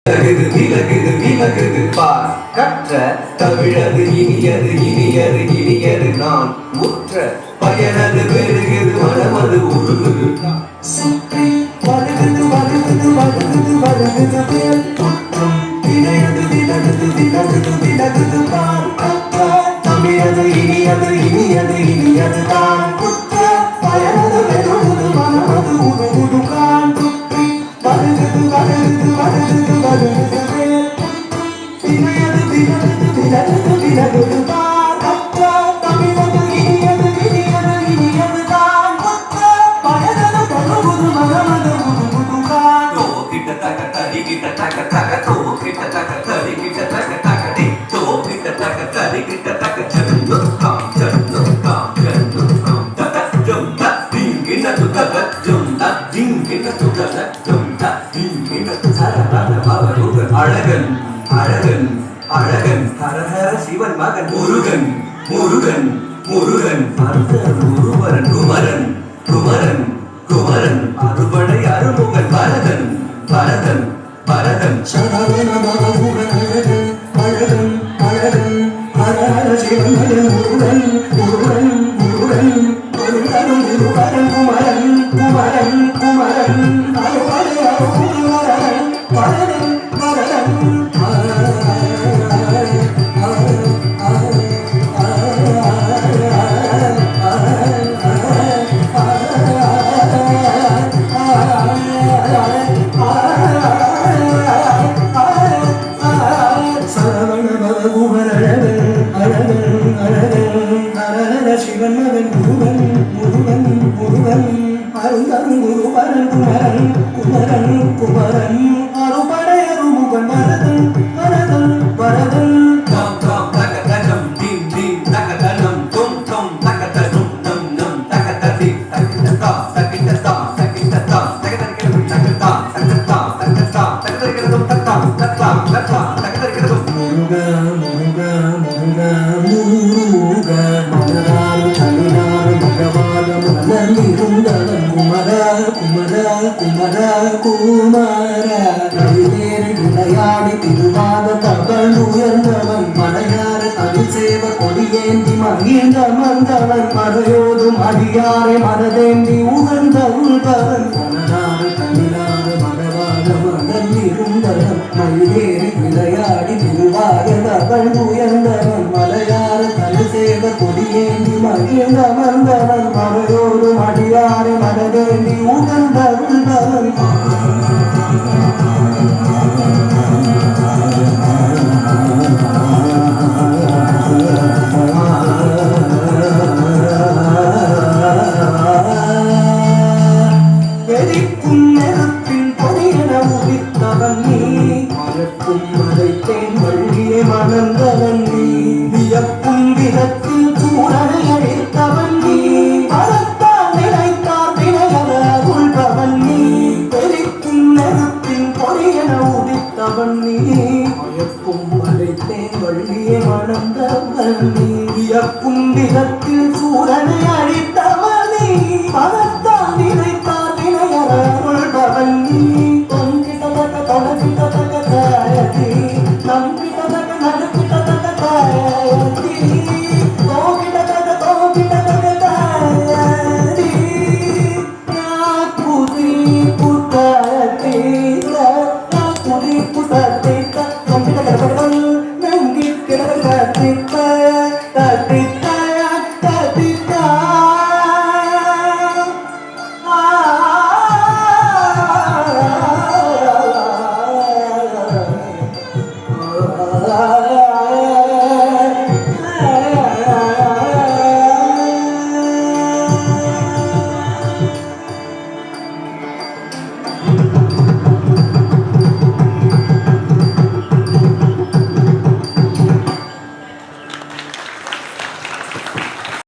விலகுது விலகுது பார் கற்ற தமிழது இனியது இனியது இனியது நான் முற்ற பயனது பெருகுது மனமது உருகுது வருகுது வருகுது வருகுது வருகுது வேல் குற்றம் விளையது விலகுது விலகுது விலகுது பார் கற்ற தமிழது இனியது இனியது இனியது தான் குற்ற பயனது பெருகுது மனமது உருகுது கான் வருகுது வருகுது வருகுது வருகுது வேல் விளையது விலகுது விலகுது விலகுது பார் கற்ற தமிழது இனியது இனியது இனியது தான் குற்ற பயனது பெருகுது மனமது உருகுது கான் தோ கிட்ட தக தடி கிட்ட தக தக தோ கிட்ட தக தடி கிட்ட தக தக டி தோ கிட்ட தக தடி கிட்ட தக ஜன்னு காம் தக ஜம் த டிங்கின து தக ஜம் த டிங்கின து தக ஜம் த டிங்கின து சரவண பவருக அழகன் அழகன் அழகன் ஹரஹர சிவன் மகன் முருகன் முருகன் முருகன் அருத குருவரன் குமரன் குமரன் குமரன் அறுபடை அருமுகன் பரதன் பரதன் பரதன் சரவண பவருக அழகன் அழகன் அழகன் ஹரஹர சிவன் மகன் முருகன் முருகன் முருகன் அருதரும் குருவரன் குமரன் குமரன் குமரன் அறுபடை அருமுகன் பரதன் பரதன் சிவன் மகன் முருகன் முருகன் முருகன் அருந்தரும் குருவரன் குமரன் குமரன் குமரன் அறுபடை அருமுகன் வரதன் வரதன் வரதன் கம் கம் தக தகம் டிம் டிம் தக தனம் தும் தும் தக தனும் நம் நம் தக ததி தகிட்ட தா தகிட்ட தா தகிட்ட தா தகதரிக்கிறதும் தகதா தகதா தகதா தகதரிக்கிறதும் தகதா தகதா தகதா தகதரிக்கிறதும் முருகா முருகா முருகா முருகா மலரால் தனினார் மகவாத மலர்ந்திருந்தவன் குமரா குமரா குமரா குமாரா கவிதேறி விளையாடி திருவாத தவள் உயர்ந்தவன் மலையார தமிழ் சேவ கொடியேந்தி மகிழ்ந்த மந்தவன் மறையோதும் அடியாரை மனதேந்தி உகந்தருள்பவன் மலராறு தனினார் மகவாத மலர்ந்திருந்தவன் மயிலேறி விளையாடி திருவாத தவள் உயர்ந்தவன் மலையார தமிழ் சேவ கொடியேந்தி மகிழ்ந்த மந்தவன் மறையோதும் அடியாரை மனதேந்தி உகந்தருள்பவன் எரிக்கும் நெருப்பின் பொறியென உதித்தவன் நீ மறக்கும் மறைத்தேன் வள்ளியை மணந்தவன் நீ வியக்கும் விதத்தில் சூரனை அழித்தவன் நீ பலத்தால் நினைத்தார் வினையன உள்பவன் நீ எரிக்கும் நெருப்பின் பொறியென உதித்தவன் நீ மயக்கும் மறைத்தேன் வள்ளியை மணந்தவன் நீ வியக்கும் விதத்தில் சூரனை அழித்தவன் நீ பலத்தால் நினைத்தார் வினையன உள்பவன் நீ தொங்கிட்டதக தொடங்கிட்டதக தாயதி நம்பிட்டதக நடுக்கிட்டதக தாயதி தோங்கிட்டதக தோங்கிட்டதக தாயதி நாக்குதி புத்ததி நாக்குதி புத்ததி